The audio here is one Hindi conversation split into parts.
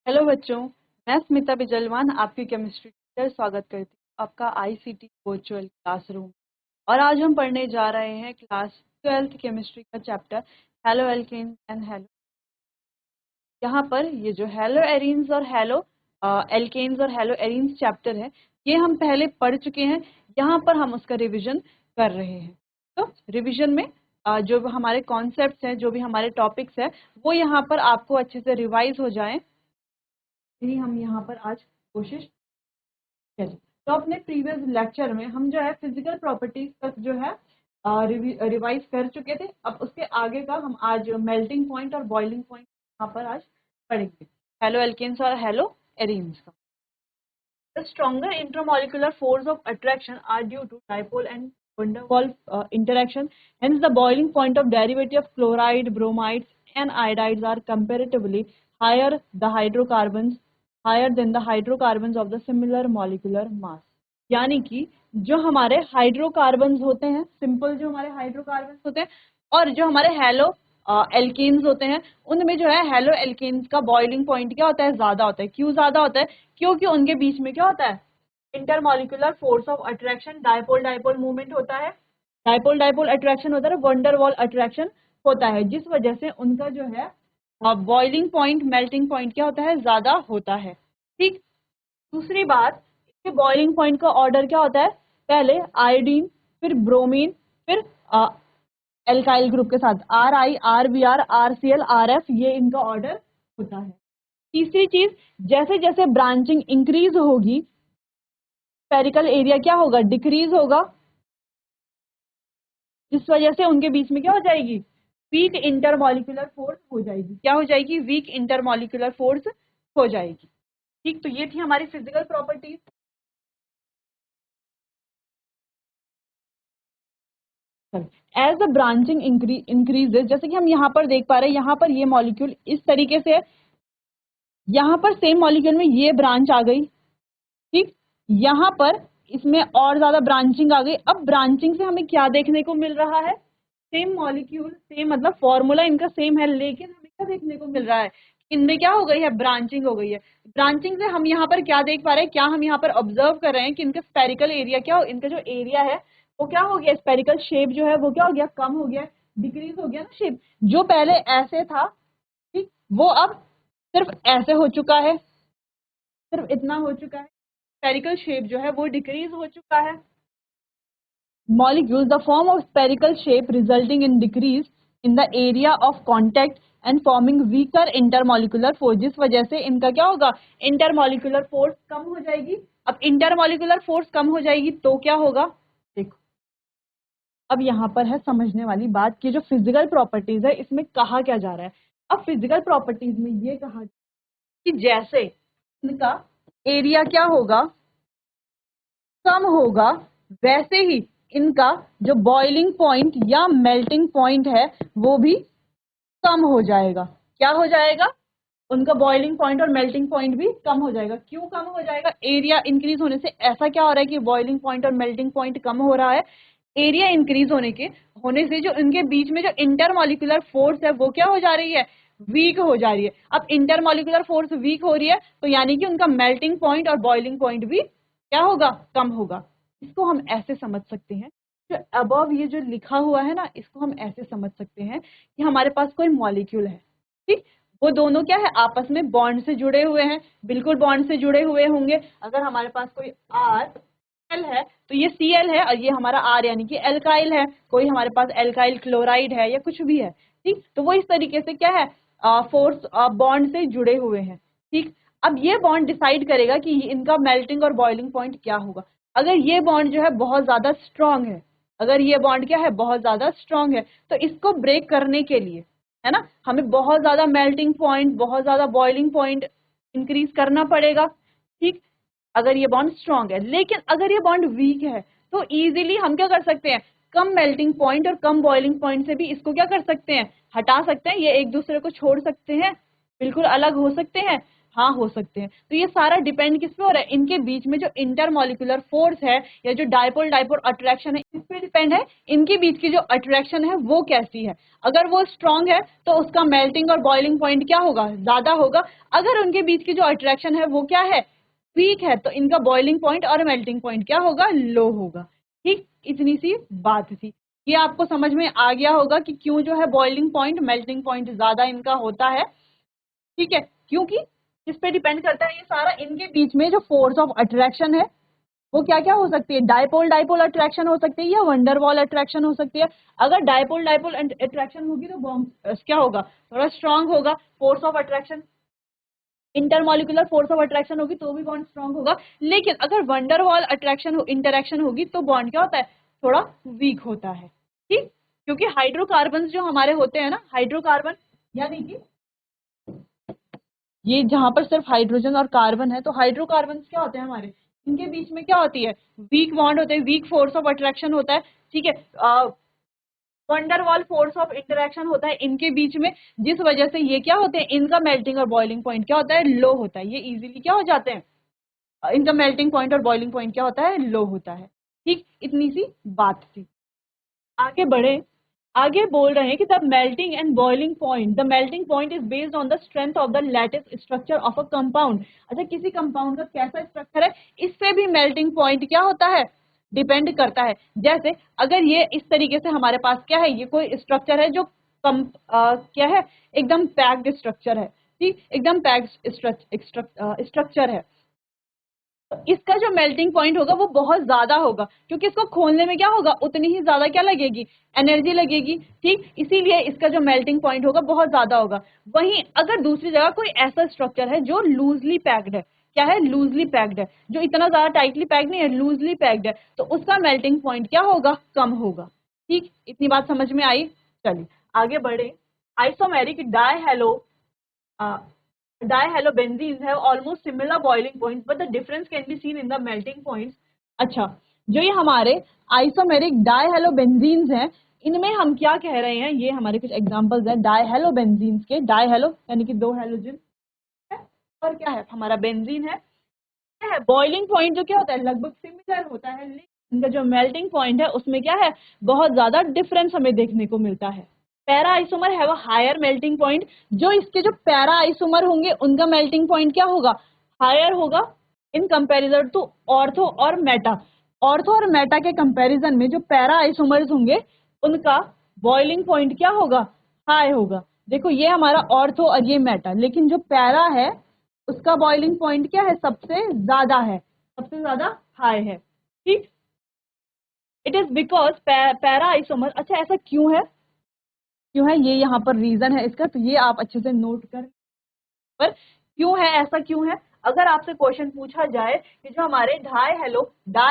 हेलो बच्चों, मैं स्मिता बिजलवान आपकी केमिस्ट्री टीचर स्वागत करती हूँ आपका आईसीटी वर्चुअल क्लासरूम। और आज हम पढ़ने जा रहे हैं क्लास 12th केमिस्ट्री का chapter haloalkanes and halo. यहाँ पर ये जो हेलो एरीन्स और हेलो एल्केन्स और हेलो एरीन्स चैप्टर है, ये हम पहले पढ़ चुके हैं। यहाँ पर हम उसका रिविजन कर रहे हैं। तो रिविजन में जो हमारे कॉन्सेप्ट्स हैं, जो भी हमारे टॉपिक्स हैं, वो यहाँ पर आपको अच्छे से रिवाइज हो जाएं, यही हम यहाँ पर आज कोशिश करें। तो अपने प्रीवियस लेक्चर में हम जो है फिजिकल प्रॉपर्टीज तक जो है रिवाइज कर चुके थे। अब उसके आगे का हम आज मेल्टिंग पॉइंट और बॉइलिंग पॉइंट यहाँ पर आज पढ़ेंगे, हेलो एल्केन्स और हेलो एरीन्स का। The stronger intermolecular force of attraction are due to dipole and van der Waals interaction. Hence, the boiling point of derivative of chloride, bromides, and iodides are comparatively higher than the hydrocarbons of the similar molecular mass. यानी कि जो हमारे हाइड्रोकार्बन्स होते हैं, सिंपल जो हमारे हाइड्रोकार्बन्स होते हैं, और जो हमारे हेलो एल्केन्स होते हैं, उनमें जो है हेलो एल्केन्स का बॉइलिंग पॉइंट क्या होता है, ज्यादा होता है। क्यों ज्यादा होता है? क्योंकि उनके बीच में क्या होता है, intermolecular force of attraction, dipole dipole movement होता है, डायपोल डायपोल अट्रैक्शन होता है, वंडर वॉल अट्रैक्शन होता है, जिस वजह से उनका जो है बॉइलिंग पॉइंट, मेल्टिंग पॉइंट क्या होता है, ज्यादा होता है। ठीक। दूसरी बात, इसके बॉइलिंग पॉइंट का ऑर्डर क्या होता है, पहले आयोडीन, फिर ब्रोमीन, फिर एल्काइल ग्रुप के साथ RI, RBr, RCl, RF, ये इनका ऑर्डर होता है। तीसरी चीज, जैसे जैसे ब्रांचिंग इंक्रीज होगी, स्फेरिकल एरिया क्या होगा, डिक्रीज होगा, जिस वजह से उनके बीच में क्या हो जाएगी, वीक इंटरमॉलिक्यूलर फोर्स हो जाएगी। क्या हो जाएगी? वीक इंटरमॉलिक्यूलर फोर्स हो जाएगी। ठीक, तो ये थी हमारी physical properties. As the branching increases, जैसे कि हम यहाँ पर देख पा रहे हैं, यहाँ पर ये मॉलिक्यूल इस तरीके से है, यहाँ पर सेम मॉलिक्यूल में ये ब्रांच आ गई। ठीक, यहाँ पर इसमें और ज्यादा ब्रांचिंग आ गई। अब ब्रांचिंग से हमें क्या देखने को मिल रहा है, सेम मॉलिक्यूल, सेम मतलब फॉर्मूला इनका सेम है, लेकिन हमें क्या देखने को मिल रहा है, इनमें क्या हो गई है, ब्रांचिंग हो गई है। ब्रांचिंग से हम यहाँ पर क्या देख पा रहे हैं, क्या हम यहाँ पर ऑब्जर्व कर रहे हैं कि इनका स्पेरिकल एरिया क्या हो, इनका जो एरिया है वो क्या हो गया, स्पेरिकल शेप जो है वो क्या हो गया, कम हो गया, डिक्रीज हो गया ना शेप। जो पहले ऐसे था, ठीक, वो अब सिर्फ ऐसे हो चुका है, सिर्फ इतना हो चुका है, स्पेरिकल शेप जो है वो डिक्रीज हो चुका है। Molecules, the form of spherical shape resulting in decrease in the area of contact and forming weaker intermolecular force, जिस वजह से इनका क्या होगा, इंटरमॉलिक्यूलर फोर्स कम हो जाएगी। अब इंटरमॉलिक्यूलर फोर्स कम हो जाएगी तो क्या होगा, देखो अब यहाँ पर है समझने वाली बात कि जो फिजिकल प्रॉपर्टीज है इसमें कहा क्या जा रहा है। अब फिजिकल प्रॉपर्टीज में ये कहा कि जैसे इनका एरिया क्या होगा, कम होगा, वैसे ही इनका जो बॉइलिंग पॉइंट या मेल्टिंग पॉइंट है वो भी कम हो जाएगा। क्या हो जाएगा, उनका बॉइलिंग पॉइंट और मेल्टिंग पॉइंट भी कम हो जाएगा। क्यों कम हो जाएगा, एरिया इंक्रीज होने से। ऐसा क्या हो रहा है कि बॉइलिंग पॉइंट और मेल्टिंग पॉइंट कम हो रहा है, एरिया इंक्रीज होने से जो इनके बीच में जो इंटरमॉलिक्यूलर फोर्स है वो क्या हो जा रही है, वीक हो जा रही है। अब इंटरमॉलिक्यूलर फोर्स वीक हो रही है तो यानी कि उनका मेल्टिंग पॉइंट और बॉइलिंग पॉइंट भी क्या होगा, कम होगा। इसको हम ऐसे समझ सकते हैं, जो अबव ये जो लिखा हुआ है ना, इसको हम ऐसे समझ सकते हैं कि हमारे पास कोई मॉलिक्यूल है, ठीक, वो दोनों क्या है, आपस में बॉन्ड से जुड़े हुए हैं, बिल्कुल बॉन्ड से जुड़े हुए होंगे। अगर हमारे पास कोई RL है तो ये Cl है, और ये हमारा R यानी कि एल्काइल है। कोई हमारे पास एल्काइल क्लोराइड है या कुछ भी है, ठीक, तो वो इस तरीके से क्या है, फोर्स बॉन्ड से जुड़े हुए हैं। ठीक, अब ये बॉन्ड डिसाइड करेगा कि इनका मेल्टिंग और बॉइलिंग पॉइंट क्या होगा। अगर ये बॉन्ड जो है बहुत ज्यादा स्ट्रांग है, अगर ये बॉन्ड क्या है, बहुत ज्यादा स्ट्रांग है, तो इसको ब्रेक करने के लिए, है ना, हमें बहुत ज्यादा मेल्टिंग पॉइंट, बहुत ज्यादा बॉइलिंग पॉइंट इंक्रीज करना पड़ेगा। ठीक, अगर ये बॉन्ड स्ट्रांग है। लेकिन अगर ये बॉन्ड वीक है तो इजीली हम क्या कर सकते हैं, कम मेल्टिंग पॉइंट और कम बॉइलिंग पॉइंट से भी इसको क्या कर सकते हैं, हटा सकते हैं, ये एक दूसरे को छोड़ सकते हैं, बिल्कुल अलग हो सकते हैं। हाँ हो सकते हैं। तो ये सारा डिपेंड किस पे हो रहा है, इनके बीच में जो इंटरमॉलिक्यूलर फोर्स है या जो डायपोल डायपोल अट्रैक्शन है इस पे डिपेंड है, इनके बीच की जो अट्रैक्शन है वो कैसी है। अगर वो स्ट्रांग है तो उसका मेल्टिंग और बॉइलिंग पॉइंट क्या होगा, ज्यादा होगा। अगर उनके बीच की जो अट्रैक्शन है वो क्या है, वीक है, तो इनका बॉइलिंग पॉइंट और मेल्टिंग पॉइंट क्या होगा, लो होगा। ठीक, इतनी सी बात थी। ये आपको समझ में आ गया होगा कि क्यों जो है बॉइलिंग पॉइंट मेल्टिंग पॉइंट ज्यादा इनका होता है। ठीक है, क्योंकि किस पे डिपेंड करता है ये सारा, इनके बीच में जो फोर्स ऑफ अट्रैक्शन है वो क्या क्या हो सकती है, डायपोल डायपोल अट्रैक्शन हो सकती है या वंडरवॉल अट्रैक्शन हो सकती है। अगर डायपोल डायपोल अट्रैक्शन होगी तो बॉम्ब क्या होगा, थोड़ा स्ट्रांग होगा, force of attraction intermolecular force of attraction होगी तो भी बॉन्ड स्ट्रांग होगा। लेकिन अगर वंडरवॉल अट्रैक्शन इंटरेक्शन होगी तो बॉन्ड क्या होता है, थोड़ा वीक होता है। ठीक, क्योंकि हाइड्रोकार्बन जो हमारे होते हैं ना, हाइड्रोकार्बन यानी कि ये जहां पर सिर्फ हाइड्रोजन और कार्बन है, तो हाइड्रोकार्बन क्या होते हैं हमारे, इनके बीच में क्या होती है, वीक बॉन्ड होते हैं, वीक फोर्स ऑफ अट्रैक्शन होता है। ठीक है, वंडरवॉल फोर्स ऑफ इंटरेक्शन होता है इनके बीच में, जिस वजह से ये क्या होते हैं, इनका मेल्टिंग और बॉइलिंग पॉइंट क्या होता है, लो होता है। ये इजीली क्या हो जाते हैं, इनका मेल्टिंग पॉइंट और बॉइलिंग पॉइंट क्या होता है, लो होता है। ठीक, इतनी सी बात थी। आगे बढ़े, आगे बोल रहे हैं कि the melting and boiling point, the melting point is based on the strength of the lattice structure of a compound. अच्छा, किसी कंपाउंड का कैसा स्ट्रक्चर है इससे भी मेल्टिंग पॉइंट क्या होता है, डिपेंड करता है। जैसे अगर ये इस तरीके से हमारे पास क्या है, ये कोई स्ट्रक्चर है जो क्या है, एकदम पैक्ड स्ट्रक्चर है। ठीक, एकदम पैक्ड स्ट्रक्चर है, तो इसका जो मेल्टिंग पॉइंट होगा वो बहुत ज्यादा होगा, क्योंकि इसको खोलने में क्या होगा, उतनी ही ज्यादा क्या लगेगी, एनर्जी लगेगी। ठीक, इसीलिए इसका जो मेल्टिंग पॉइंट होगा बहुत ज्यादा होगा। वहीं अगर दूसरी जगह कोई ऐसा स्ट्रक्चर है जो लूजली पैक्ड है, क्या है, लूजली पैक्ड है, जो इतना ज्यादा टाइटली पैक्ड नहीं है, लूजली पैक्ड है, तो उसका मेल्टिंग पॉइंट क्या होगा, कम होगा। ठीक, इतनी बात समझ में आई। चलिए आगे बढ़े। Isomeric die hello dihalobenzenes have almost similar boiling points, but the difference can be seen in the melting points. अच्छा, जो ये हमारे आइसोमेरिक डाइहेलोबेंजीन्स हैं, इनमें हम क्या कह रहे हैं, ये हमारे कुछ एग्जांपल्स हैं डाइहेलोबेंजीन्स के। डाइहेलो यानी कि दो हेलोजन है, और क्या है हमारा बेंजीन है। क्या है, बॉइलिंग पॉइंट जो क्या होता है, लगभग सिमिलर होता है, लेकिन इनका जो मेल्टिंग पॉइंट है उसमें क्या है, बहुत ज्यादा डिफरेंस हमें देखने को मिलता है। Para isomer have a higher melting point, जो इसके जो पैरा आइसोमर होंगे उनका मेल्टिंग पॉइंट क्या होगा, हायर होगा इन कंपैरिजन टू ऑर्थो और मेटा। ऑर्थो और मेटा के कंपैरिजन में जो पैरा आइसोमर्स होंगे उनका बॉइलिंग पॉइंट क्या होगा, हाई होगा। देखो ये हमारा ऑर्थो और ये मेटा, लेकिन जो पैरा है उसका बॉइलिंग पॉइंट क्या है, सबसे ज्यादा है, सबसे ज्यादा हाई है। ठीक, it is because para isomer. अच्छा, ऐसा क्यों है, क्यों है, ये यहाँ पर रीजन है इसका, तो ये आप अच्छे से नोट कर, पर क्यों है, ऐसा क्यों है। अगर आपसे क्वेश्चन पूछा जाए कि जो हमारे डाई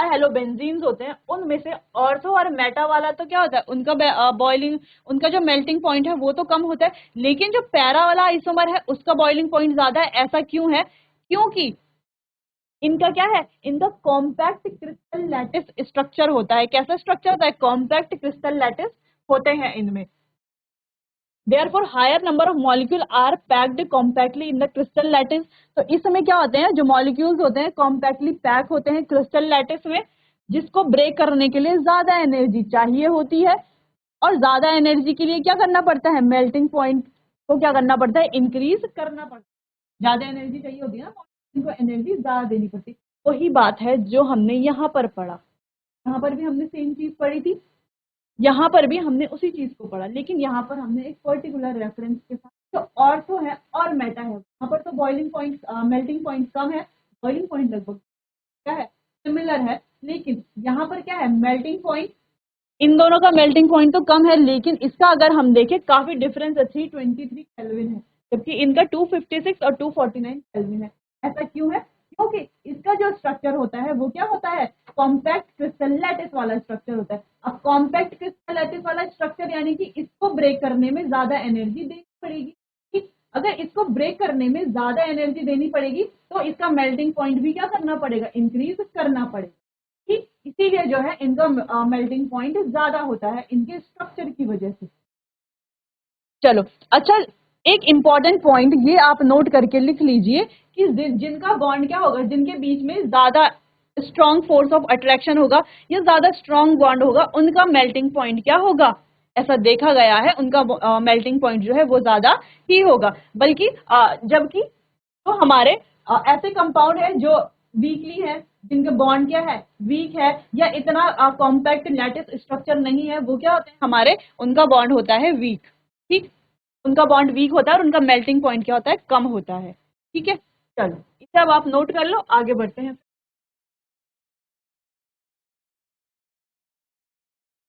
हेलो बेंजीन्स होते हैं उनमें से ऑर्थो और मेटा वाला तो क्या होता है, उनका बॉइलिंग, उनका जो मेल्टिंग पॉइंट है वो तो कम होता है, लेकिन जो पैरा वाला आइसोमर है उसका बॉइलिंग पॉइंट ज्यादा है। ऐसा क्यों है, क्योंकि इनका क्या है, इनका कॉम्पैक्ट क्रिस्टल लैटिस स्ट्रक्चर होता है। कैसा स्ट्रक्चर होता है, कॉम्पैक्ट क्रिस्टल लैटिस होते हैं इनमें। Therefore, higher number of molecules are packed compactly in the crystal lattice. तो इस समय क्या होते हैं, जो मॉलिक्यूल्स होते हैं कॉम्पैक्टली पैक होते हैं क्रिस्टल लैटिस में, जिसको ब्रेक करने के लिए ज्यादा एनर्जी चाहिए होती है। और ज्यादा एनर्जी के लिए क्या करना पड़ता है, मेल्टिंग पॉइंट को क्या करना पड़ता है, इंक्रीज करना पड़ता है। ज्यादा एनर्जी चाहिए होती है ना, इनको एनर्जी ज्यादा देनी पड़ती है। वही बात है जो हमने यहाँ पर पढ़ा, यहाँ पर भी हमने सेम चीज पढ़ी थी, यहाँ पर भी हमने उसी चीज को पढ़ा, लेकिन यहाँ पर हमने एक पर्टिकुलर रेफरेंस के साथ, जो ऑर्थो है और मेटा है, यहाँ पर तो बॉइलिंग पॉइंट मेल्टिंग पॉइंट कम है, बॉइलिंग पॉइंट लगभग क्या है, सिमिलर है, लेकिन यहाँ पर क्या है, मेल्टिंग पॉइंट, इन दोनों का मेल्टिंग पॉइंट तो कम है, लेकिन इसका अगर हम देखें काफी डिफरेंस है, 323 केल्विन है, जबकि इनका 256 और 249 केल्विन है। ऐसा क्यों है, क्योंकि इसका जो स्ट्रक्चर होता है वो क्या होता है, कॉम्पैक्ट क्रिस्टल लैटिस वाला स्ट्रक्चर होता है। अब कॉम्पैक्ट क्रिस्टल लैटिस वाला स्ट्रक्चर यानी कि इसको ब्रेक करने में ज्यादा एनर्जी देनी पड़ेगी। ठीक, अगर इसको ब्रेक करने में ज्यादा एनर्जी देनी पड़ेगी तो इसका मेल्टिंग पॉइंट भी क्या करना पड़ेगा, इंक्रीज करना पड़ेगा। ठीक, इसीलिए जो है इनका मेल्टिंग पॉइंट ज्यादा होता है इनके स्ट्रक्चर की वजह से। चलो अच्छा, एक इंपॉर्टेंट पॉइंट ये आप नोट करके लिख लीजिए कि जिनका बॉन्ड क्या होगा, जिनके बीच में ज्यादा स्ट्रॉन्ग फोर्स ऑफ अट्रैक्शन होगा या ज्यादा स्ट्रॉन्ग बॉन्ड होगा, उनका मेल्टिंग पॉइंट क्या होगा, ऐसा देखा गया है, उनका मेल्टिंग पॉइंट जो है वो ज्यादा ही होगा। बल्कि जबकि तो हमारे ऐसे कंपाउंड है जो वीकली है, जिनके बॉन्ड क्या है, वीक है, या इतना कॉम्पैक्ट लैटिस स्ट्रक्चर नहीं है, वो क्या होते हैं हमारे, उनका बॉन्ड होता है वीक। ठीक, उनका बॉन्ड वीक होता है और उनका मेल्टिंग पॉइंट क्या होता है, कम होता है। ठीक है, चलो इसे अब आप नोट कर लो, आगे बढ़ते हैं।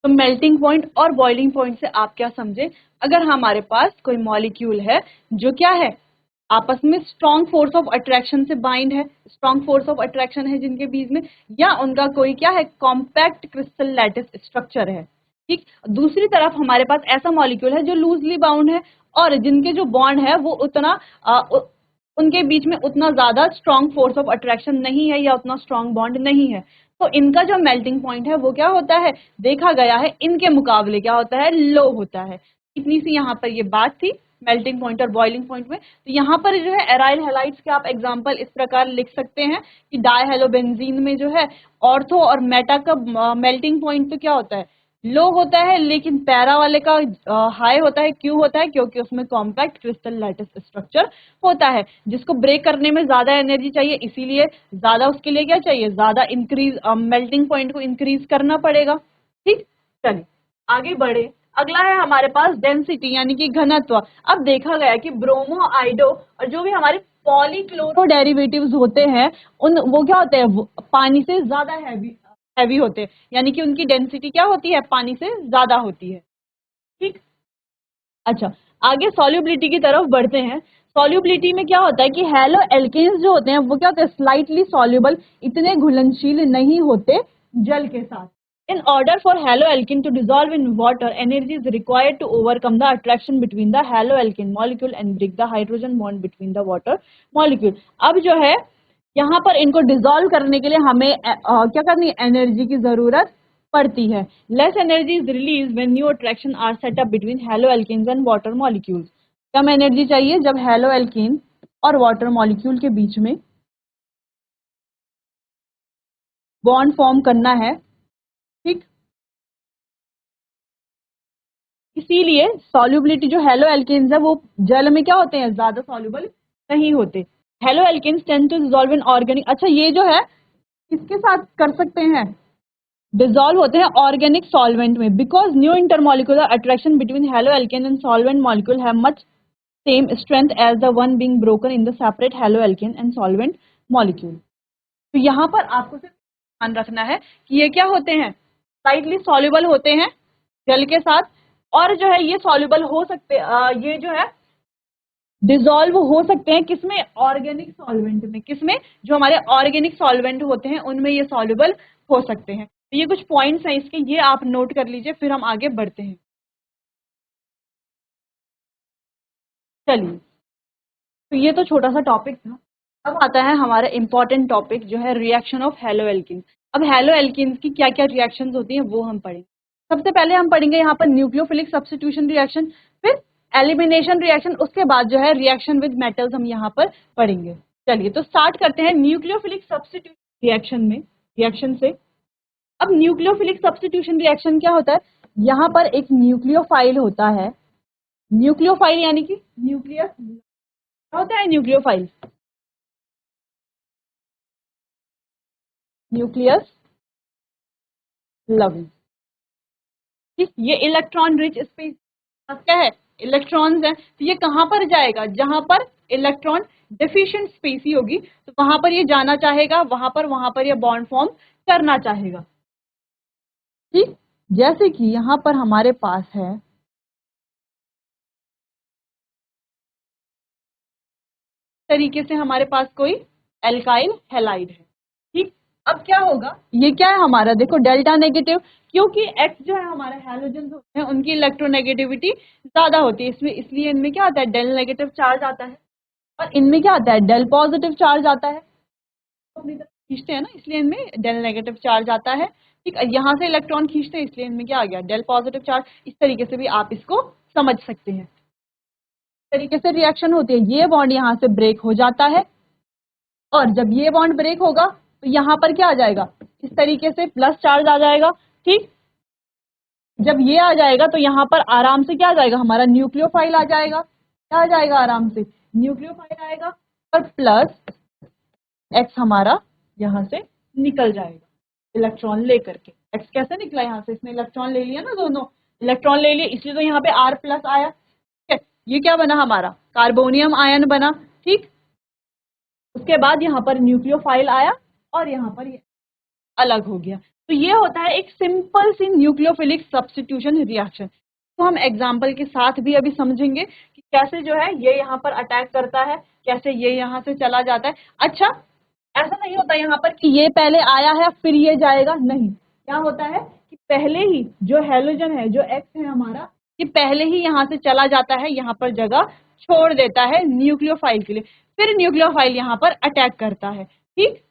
तो मेल्टिंग पॉइंट और बॉइलिंग पॉइंट से आप क्या समझे, अगर हमारे पास कोई मॉलिक्यूल है जो क्या है, आपस में स्ट्रॉन्ग फोर्स ऑफ अट्रैक्शन से बाइंड है, स्ट्रॉन्ग फोर्स ऑफ अट्रैक्शन है जिनके बीच में, या उनका कोई क्या है, कॉम्पैक्ट क्रिस्टल लैटिस स्ट्रक्चर है। ठीक, दूसरी तरफ हमारे पास ऐसा मॉलिक्यूल है जो लूजली बाउंड है और जिनके जो बॉन्ड है वो उतना उनके बीच में उतना ज्यादा स्ट्रॉन्ग फोर्स ऑफ अट्रैक्शन नहीं है या उतना स्ट्रॉन्ग बॉन्ड नहीं है। तो इनका जो मेल्टिंग पॉइंट है वो क्या होता है, देखा गया है इनके मुकाबले क्या होता है, लो होता है। इतनी सी यहाँ पर ये बात थी मेल्टिंग पॉइंट और बॉइलिंग पॉइंट में। तो यहाँ पर जो है एराइल हैलाइड्स के आप एग्जांपल इस प्रकार लिख सकते हैं कि डायहेलोबेंजीन में जो है ऑर्थो और मेटा का मेल्टिंग पॉइंट तो क्या होता है, लो होता है, लेकिन पैरा वाले का हाई होता है। क्यों होता है, क्योंकि उसमें कॉम्पैक्ट क्रिस्टल लैटिस स्ट्रक्चर होता है जिसको ब्रेक करने में ज्यादा एनर्जी चाहिए, इसीलिए ज्यादा उसके लिए क्या चाहिए, ज्यादा इंक्रीज मेल्टिंग पॉइंट को इंक्रीज करना पड़ेगा। ठीक, चलिए आगे बढ़े। अगला है हमारे पास डेंसिटी यानी कि घनत्व। अब देखा गया कि ब्रोमो आइडो और जो भी हमारे पॉलीक्लोरो डेरिवेटिव्स होते हैं उन वो क्या होते हैं, पानी से ज्यादा हैवी होते हैं, यानी कि उनकी डेंसिटी क्या होती है, पानी से ज्यादा होती है। ठीक, अच्छा आगे सॉल्युबिलिटी की तरफ बढ़ते हैं। सॉल्युबिलिटी में क्या होता है कि हेलो एल्केन्स जो होते हैं वो क्या होते हैं, स्लाइटली सॉल्युबल, इतने घुलनशील नहीं होते जल के साथ। In order for haloalkene to dissolve in water, energy is required to overcome the attraction between the haloalkene molecule and break the hydrogen bond between the water molecule. अब जो है यहाँ पर इनको डिसॉल्व करने के लिए हमें क्या करनी है, एनर्जी की जरूरत पड़ती है। Less energy is release when new attraction are set up between haloalkanes and water molecules. कम एनर्जी चाहिए जब हैलोएल्केन और वाटर मॉलिक्यूल के बीच में बॉन्ड फॉर्म करना है। ठीक, इसीलिए सॉल्युबिलिटी जो हेलो एल्केन्स है वो जल में क्या होते हैं, ज्यादा सॉल्युबल नहीं होते। Haloalkanes tend to dissolve in organic, अच्छा ये जो है किसके साथ कर सकते हैं, डिसॉल्व होते हैं ऑर्गेनिक सॉल्वेंट में, because new intermolecular attraction between haloalkane and solvent molecule have much same strength as the one being broken in the separate haloalkane and solvent molecule. तो यहाँ पर आपको सिर्फ ध्यान रखना है कि ये क्या होते हैं, स्लाइटली सॉल्युबल होते हैं जल के साथ, और जो है ये सॉल्युबल हो सकते ये जो है डिसॉल्व हो सकते हैं किसमें, ऑर्गेनिक सॉल्वेंट में। किसमें, जो हमारे ऑर्गेनिक सॉल्वेंट होते हैं उनमें ये सॉल्युबल हो सकते हैं। तो ये कुछ पॉइंट्स हैं इसके, ये आप नोट कर लीजिए, फिर हम आगे बढ़ते हैं। चलिए, तो ये तो छोटा सा टॉपिक था। अब आता है हमारा इंपॉर्टेंट टॉपिक जो है रिएक्शन ऑफ हेलो एल्किन। अब हेलो एल्किन्स की क्या क्या रिएक्शंस होती हैं वो हम पढ़ेंगे। सबसे पहले हम पढ़ेंगे यहाँ पर न्यूक्लियोफिलिक सब्स्टिट्यूशन रिएक्शन, फिर एलिमिनेशन रिएक्शन, उसके बाद जो है रिएक्शन विद मेटल्स हम यहाँ पर पढ़ेंगे। चलिए तो स्टार्ट करते हैं न्यूक्लियोफिलिक सब्स्टिट्यूशन रिएक्शन में, रिएक्शन से। अब न्यूक्लियोफिलिक सब्स्टिट्यूशन रिएक्शन क्या होता है, यहाँ पर एक न्यूक्लियोफाइल होता है। न्यूक्लियोफाइल यानी कि न्यूक्लियस, क्या होता है न्यूक्लियोफाइल, न्यूक्लियस लविंग। ठीक, ये इलेक्ट्रॉन रिच स्पेस क्या है, इलेक्ट्रॉन्स है, तो ये कहाँ पर जाएगा, जहां पर इलेक्ट्रॉन डेफिशिएंट स्पेस ही होगी तो वहां पर ये जाना चाहेगा, वहां पर ये बॉन्ड फॉर्म करना चाहेगा। ठीक, जैसे कि यहाँ पर हमारे पास है तरीके से हमारे पास कोई एल्काइल हैलाइड है। ठीक, अब क्या होगा, ये क्या है हमारा, देखो डेल्टा नेगेटिव, क्योंकि X जो है हमारे हैलोजन होते हैं उनकी इलेक्ट्रोनेगेटिविटी ज्यादा होती है, इसमें इसलिए इनमें क्या आता है, डेल नेगेटिव चार्ज आता है, और इनमें क्या आता है, डेल पॉजिटिव चार्ज आता है। तो अपनी तरफ खींचते हैं ना, इसलिए इनमें डेल नेगेटिव चार्ज आता है। ठीक, यहाँ से इलेक्ट्रॉन खींचते हैं इसलिए इनमें क्या आ गया, डेल पॉजिटिव चार्ज। इस तरीके से भी आप इसको समझ सकते हैं। तरीके से रिएक्शन होती है, ये बॉन्ड यहाँ से ब्रेक हो जाता है और जब ये बॉन्ड ब्रेक होगा तो यहाँ पर क्या आ जाएगा, इस तरीके से प्लस चार्ज आ जाएगा। ठीक, जब ये आ जाएगा तो यहाँ पर आराम से क्या आ जाएगा, हमारा न्यूक्लियोफाइल आ जाएगा। क्या आ जाएगा, आराम से न्यूक्लियोफाइल आएगा और प्लस एक्स हमारा यहाँ से निकल जाएगा इलेक्ट्रॉन लेकर के। एक्स कैसे निकला, यहाँ से इसने इलेक्ट्रॉन ले लिया ना, दोनों इलेक्ट्रॉन ले लिए, इसलिए तो यहाँ पे आर प्लस आया। ठीक है, ये क्या बना हमारा, कार्बोनियम आयन बना। ठीक, उसके बाद यहाँ पर न्यूक्लियोफाइल आया और यहाँ पर ये अलग हो गया। तो ये होता है एक सिंपल सी न्यूक्लियोफिलिक सब्स्टिट्यूशन रिएक्शन। तो हम एग्जांपल के साथ भी अभी समझेंगे कि कैसे जो है ये यहाँ पर अटैक करता है, कैसे ये यहाँ से चला जाता है। अच्छा, ऐसा नहीं होता यहाँ पर कि ये पहले आया है फिर ये जाएगा, नहीं। क्या होता है कि पहले ही जो हैलोजन है, जो एक्स है हमारा, ये पहले ही यहाँ से चला जाता है, यहाँ पर जगह छोड़ देता है न्यूक्लियोफाइल के लिए, फिर न्यूक्लियोफाइल यहाँ पर अटैक करता है। ठीक,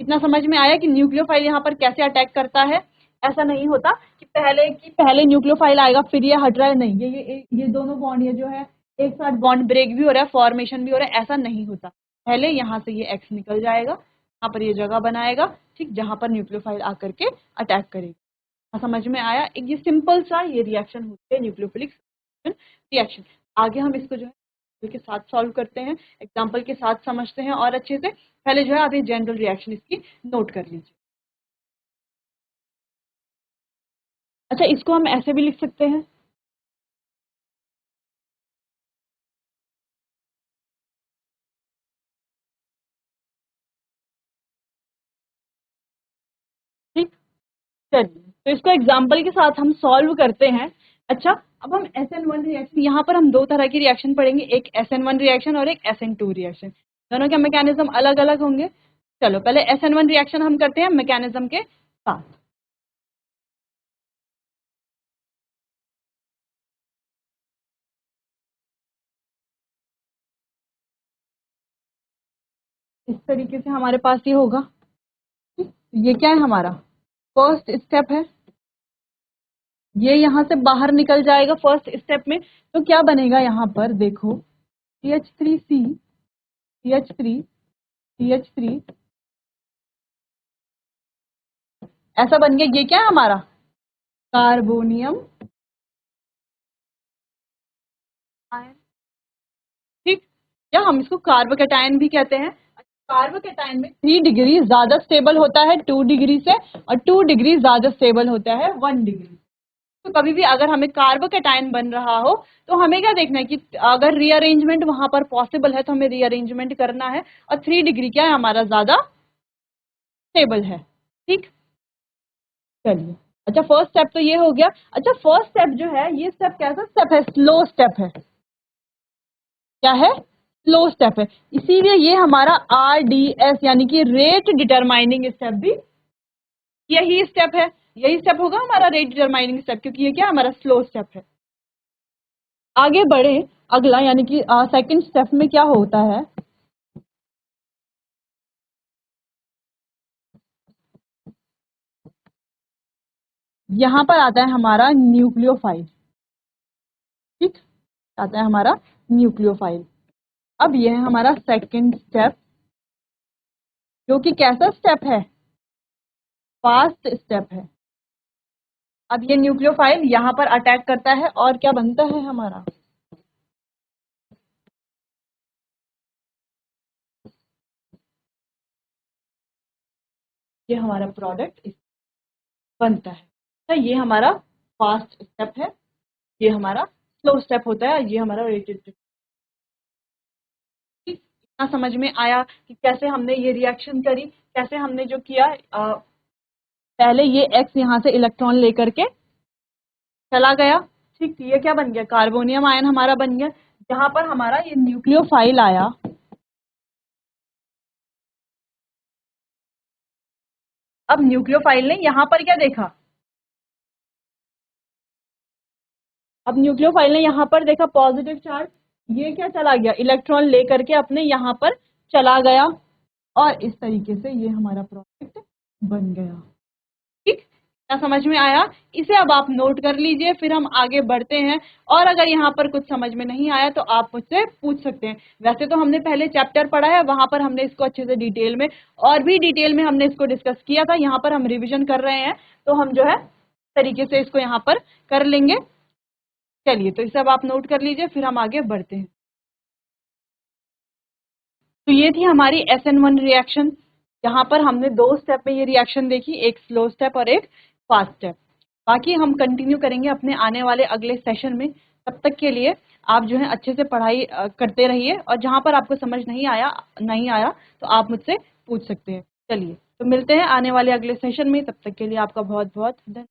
इतना समझ में आया कि न्यूक्लियोफाइल यहाँ पर कैसे अटैक करता है। ऐसा नहीं होता कि पहले न्यूक्लियोफाइल आएगा फिर ये हट रहा है, नहीं। ये दोनों बॉन्ड, ये जो है एक साथ बॉन्ड ब्रेक भी हो रहा है, फॉर्मेशन भी हो रहा है, ऐसा नहीं होता। पहले यहाँ से ये एक्स निकल जाएगा, यहाँ पर ये जगह बनाएगा, ठीक, जहां पर न्यूक्लियोफाइल आकर के अटैक करेगा। समझ में आया, एक ये सिंपल सा ये रिएक्शन होती है न्यूक्लियोफिलिक रिएक्शन। आगे हम इसको जो है के साथ सॉल्व करते हैं, एग्जाम्पल के साथ समझते हैं और अच्छे से। पहले जो है आप ये जनरल रिएक्शन इसकी नोट कर लीजिए। अच्छा, इसको हम ऐसे भी लिख सकते हैं, ठीक। चलिए, तो इसको एग्जाम्पल के साथ हम सॉल्व करते हैं। अच्छा, अब हम SN1 रिएक्शन, यहाँ पर हम दो तरह की रिएक्शन पढ़ेंगे, एक SN1 रिएक्शन और एक SN2 रिएक्शन। दोनों के मैकेनिज्म अलग अलग होंगे। चलो पहले SN1 रिएक्शन हम करते हैं मैकेनिज्म के साथ। इस तरीके से हमारे पास ये होगा। ठीक? ये क्या है, हमारा फर्स्ट स्टेप है, ये यहाँ से बाहर निकल जाएगा फर्स्ट स्टेप में। तो क्या बनेगा यहाँ पर, देखो CH3C CH3 CH3 ऐसा बन गया। ये क्या है हमारा, कार्बोनियम आयन। ठीक, या हम इसको कार्बोकैटायन भी कहते हैं। कार्बोकैटायन में 3 डिग्री ज्यादा स्टेबल होता है 2 डिग्री से, और 2 डिग्री ज्यादा स्टेबल होता है 1 डिग्री। तो कभी भी अगर हमें कार्बोकैटायन बन रहा हो तो हमें क्या देखना है कि अगर रीअरेंजमेंट वहां पर पॉसिबल है तो हमें रीअरेंजमेंट करना है, और 3 डिग्री क्या है हमारा, ज्यादा स्टेबल है। ठीक, चलिए। अच्छा, फर्स्ट स्टेप तो ये हो गया। अच्छा, फर्स्ट स्टेप जो है, ये स्टेप कैसा स्टेप है, स्लो स्टेप है। क्या है, स्लो स्टेप है, इसीलिए ये हमारा RDS यानी कि रेट डिटरमाइनिंग स्टेप भी यही स्टेप है। यही स्टेप होगा हमारा रेट डिटरमाइनिंग स्टेप, क्योंकि ये क्या हमारा स्लो स्टेप है। आगे बढ़े, अगला यानी कि सेकंड स्टेप में क्या होता है, यहां पर आता है हमारा न्यूक्लियोफाइल। ठीक, आता है हमारा न्यूक्लियोफाइल। अब यह है हमारा सेकंड स्टेप, जो कि कैसा स्टेप है, फास्ट स्टेप है। अब ये न्यूक्लियोफाइल यहां पर अटैक करता है और क्या बनता है हमारा, ये हमारा प्रोडक्ट बनता है। तो ये हमारा फास्ट स्टेप है, ये हमारा स्लो स्टेप होता है, ये हमारा रेटेड। इतना समझ में आया कि कैसे हमने ये रिएक्शन करी, कैसे हमने जो किया, पहले ये एक्स यहाँ से इलेक्ट्रॉन लेकर के चला गया। ठीक, ये क्या बन गया, कार्बोनियम आयन हमारा बन गया। जहां पर हमारा ये न्यूक्लियोफाइल आया, अब न्यूक्लियोफाइल ने यहाँ पर क्या देखा, अब न्यूक्लियोफाइल ने यहाँ पर देखा पॉजिटिव चार्ज, ये क्या चला गया, इलेक्ट्रॉन लेकर के अपने यहाँ पर चला गया, और इस तरीके से ये हमारा प्रोडक्ट बन गया। ठीक, क्या समझ में आया? इसे अब आप नोट कर लीजिए, फिर हम आगे बढ़ते हैं। और अगर यहाँ पर कुछ समझ में नहीं आया तो आप मुझसे पूछ सकते हैं। वैसे तो हमने पहले चैप्टर पढ़ा है, वहां पर हमने इसको अच्छे से डिटेल में और भी डिटेल में हमने इसको डिस्कस किया था। यहाँ पर हम रिविजन कर रहे हैं, तो हम जो है तरीके से इसको यहाँ पर कर लेंगे। चलिए, तो इसे अब आप नोट कर लीजिए, फिर हम आगे बढ़ते हैं। तो ये थी हमारी SN1 रिएक्शन। यहाँ पर हमने 2 स्टेप में ये रिएक्शन देखी, एक स्लो स्टेप और एक फास्ट स्टेप। बाकी हम कंटिन्यू करेंगे अपने आने वाले अगले सेशन में। तब तक के लिए आप जो है अच्छे से पढ़ाई करते रहिए, और जहाँ पर आपको समझ नहीं आया तो आप मुझसे पूछ सकते हैं। चलिए, तो मिलते हैं आने वाले अगले सेशन में। तब तक के लिए आपका बहुत बहुत धन्यवाद।